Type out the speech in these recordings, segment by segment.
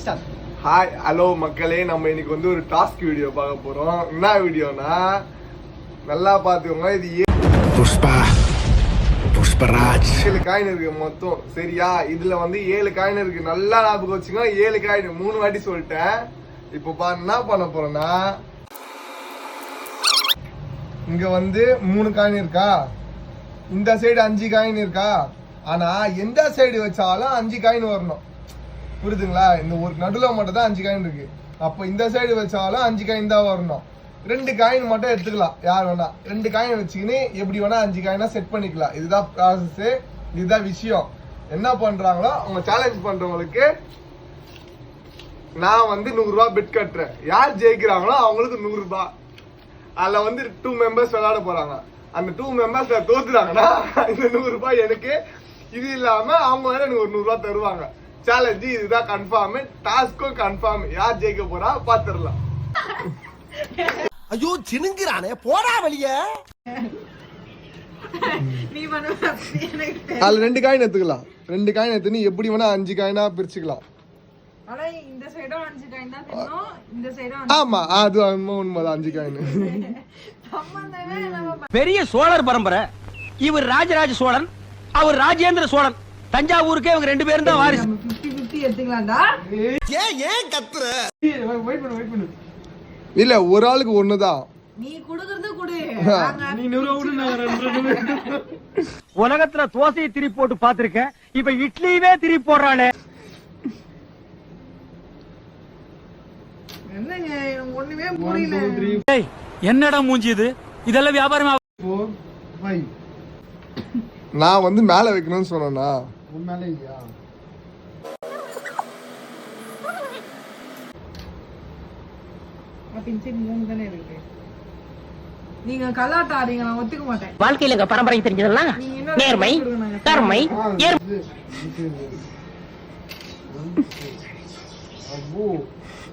Action. Hi hello மக்களே, நம்ம இன்னைக்கு வந்து ஒரு டாஸ்க் வீடியோ பார்க்க போறோம். என்ன வீடியோனா, நல்லா பாத்துக்கோங்க. இது புஷ்பராஜ் 7 காயின் இருக்கு மொத்தம், சரியா? இதுல வந்து 7 காயின் இருக்கு. நல்லா ஞாபகம் வச்சுக்கோங்க. 7 காயின் 3 வாட்டி சொல்லிட்டேன். இப்போ என்ன பண்ண போறோம்னா, இங்க வந்து 3 காயின் இருக்கா, இந்த சைடு 5 காயின் இருக்கா. ஆனா எந்த சைடு வச்சாலும் 5 காயின் வரணும், புரியுதுங்களா? இந்த ஒரு நடுவில் மட்டும் தான் 5 காயின் இருக்கு. அப்போ இந்த சைடு வச்சாலும் 5 காயின் தான் வரணும். 2 காயின் மட்டும் எடுத்துக்கலாம், யார் வேணா 2 காயின் வச்சுக்கின்னு எப்படி வேணா 5 காயினா செட் பண்ணிக்கலாம். இதுதான் ப்ராசஸ், இதுதான் விஷயம். என்ன பண்றாங்களோ அவங்க சேலஞ்ச் பண்றவங்களுக்கு நான் வந்து 100 ரூபாய் பெட் கட்டுறேன். யார் ஜெயிக்கிறாங்களோ அவங்களுக்கு 100 ரூபாய். அதுல வந்து 2 மெம்பர்ஸ் விளையாட போறாங்க. அந்த 2 மெம்பர்ஸ் தோத்துறாங்கன்னா இந்த 100 ரூபாய் எனக்கு. இது இல்லாம அவங்க வேற எனக்கு ஒரு 100 ரூபாய் தருவாங்க. சேலஞ்சு இதுதான் கன்ஃபார்ம், டாஸ்க்கும் கன்ஃபார்ம். யார் ஜெயிக்க போறா பாத்துடலாம். ஐயோ சினுங்கிறானே, போடா வெளியே. அதுல 2 காயின் எடுத்துக்கலாம். 2 காயின் எடுத்து எப்படி வேணா 5 காயினா பிரிச்சுக்கலாம். ஆமா, அது உண்மைதான். 5 காயின். பெரிய சோழர் பரம்பரை. இவர் ராஜராஜ சோழன், அவர் ராஜேந்திர சோழன். தஞ்சாவூருக்கே இவங்க 2 பேரும் தான் வாரிசு. 50-50 எடுத்துக்கலாம்டா. ஏன் கத்துற? வெயிட் பண்ணு. இல்ல, ஒரு ஆளுக்கு ஒண்ணுதான். நீ குடுக்குறது குடு. நீ 100 உலகத்துல தோசையை திருப்பி போட்டு பாத்திருக்கேன், இப்ப இட்லியவே திருப்பி போடுறானே. என்னங்க ஒண்ணுமே புரியல. என்னடா மூஞ்சி இது? இதெல்லாம் வியாபாரமா? 4 5. நான் வந்து மேல வைக்கணும்னு சொன்னேனா? மேல இல்லையா? பின்சி 3 தானே இருக்கு. நீங்க கலாட்டா ஆறீங்க, நான் ஒத்துக்க மாட்டேன். வாழ்க்கையில பரம்பரை தெரிஞ்சதெல்லாம் நேர்மை, கருமை. அப்போ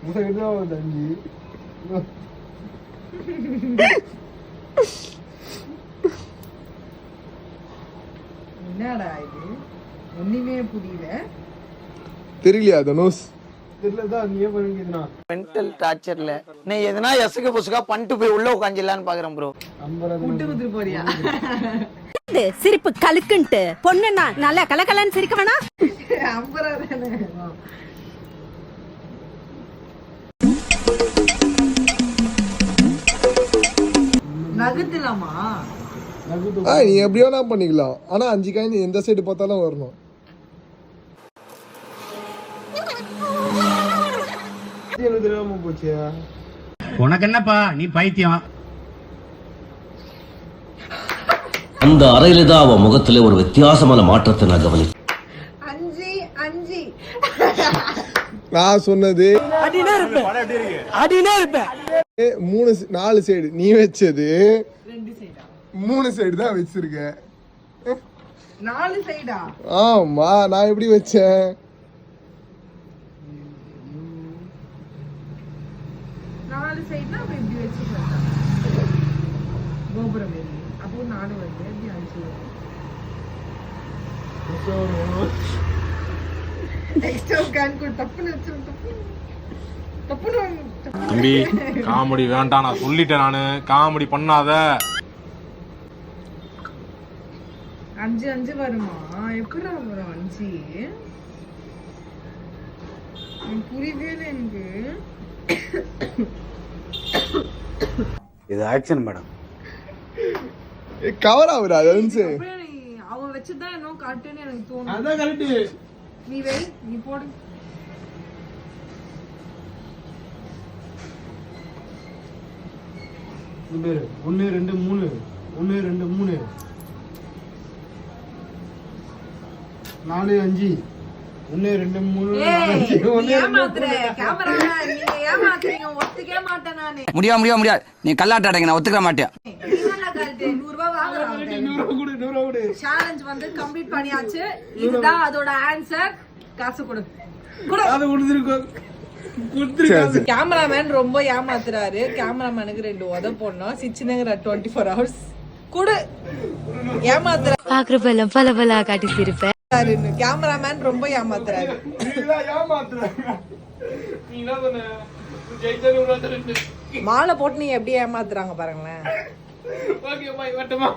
முதல்ல தங்கி என்னடா இது? ஒண்ணுமே புரியல. தெரியலையா தனுஷ்? மென்டல் டார்ச்சர்ல நீ எதனா எசுக்கு புசுக்கா பண்ணிட்டு போய் உள்ள உட்காந்துலான்னு பாக்குறேன் ப்ரோ. கூட்டு குத்துட்டு போறியா? சிரிப்பு கலுக்குன்ட்டு பொண்ணுன்னா நல்லா கலகலன்னு சிரிக்க வேணா. 50 தானே. நகத்துலாமா? நீ எப்படி வேணா பண்ணிக்கலாம். ஆனா 5 காயின் எந்த சைடு பார்த்தாலும் வரணும். உனக்கு என்னப்பா, நீ பைத்தியம். அந்த அறையில தான் அவன் முகத்துல ஒரு வித்தியாசமான மாற்றத்தை நான் கவனித்தேன். 5 நான் சொன்னது 4 சைடு, நீ வச்சது 2 சைடா? 3 சைடு தான் வச்சிருக்க. 4 சைடா? ஆமா, நான் எப்படி வச்சேன்? 4 சைடுனா அப்ப இப்படி வச்சுக்கலாம். கோபுரம் வேணும். அப்போ 4 வருது, இப்படி 5 வரும். எக்ஸ்ட்ரா கான்கு தப்புன்னு வச்சிருக்க. தம்பி காமெடி வேண்டாம், நான் சொல்லிட்டேன். நானு காமெடி பண்ணாத. 5 வருமா? எப்படி வரும் 5? புரியவே இல்லை எனக்கு. இது ஆக்ஷன் மேடம். கவர் ஆகுறா அது. அவன் வச்சுதான் என்ன காட்டுன்னு எனக்கு தோணும். அதான் கரெக்ட். நீ வை, நீ போடு. பேரு 1 2 3 1 2 3 4 5 1 2 3 ஏமாத்துற கேமரா. நீங்க ஏமாத்துறீங்க, ஒத்துக்கவே மாட்டேன் நானு. முடியாது. நீ கல்லாட்ட அடைங்க, நான் ஒத்துக்க மாட்டேன். 100 ரூபாய் வாங்குறாங்க. 100 ரூபாய் சேலஞ்ச் வந்து கம்ப்ளீட் பண்ணியாச்சு. இதுதான் அதோட ஆன்சர். காசு கொடு. அது கொடுத்துருக்கோம். கேமராமேன் ரொம்ப ஏமாத்துறாரு. கேமராமேனுக்கு 2 உத போடணும். சிச்சுனுங்கிற 24 hours குடு. ஏமாத்துற பாக்குறப்பெல்லாம் பல பல காட்டி சிரிப்பேன். கேமராமேன் ரொம்ப ஏமாத்துறாரு. நீதான் ஏமாத்துற. நீ என்ன சொன்ன ஜெயிச்சது மாலை போட்டு நீ எப்படி ஏமாத்துறாங்க பாருங்களேன். ஓகே பாய் வட்டமா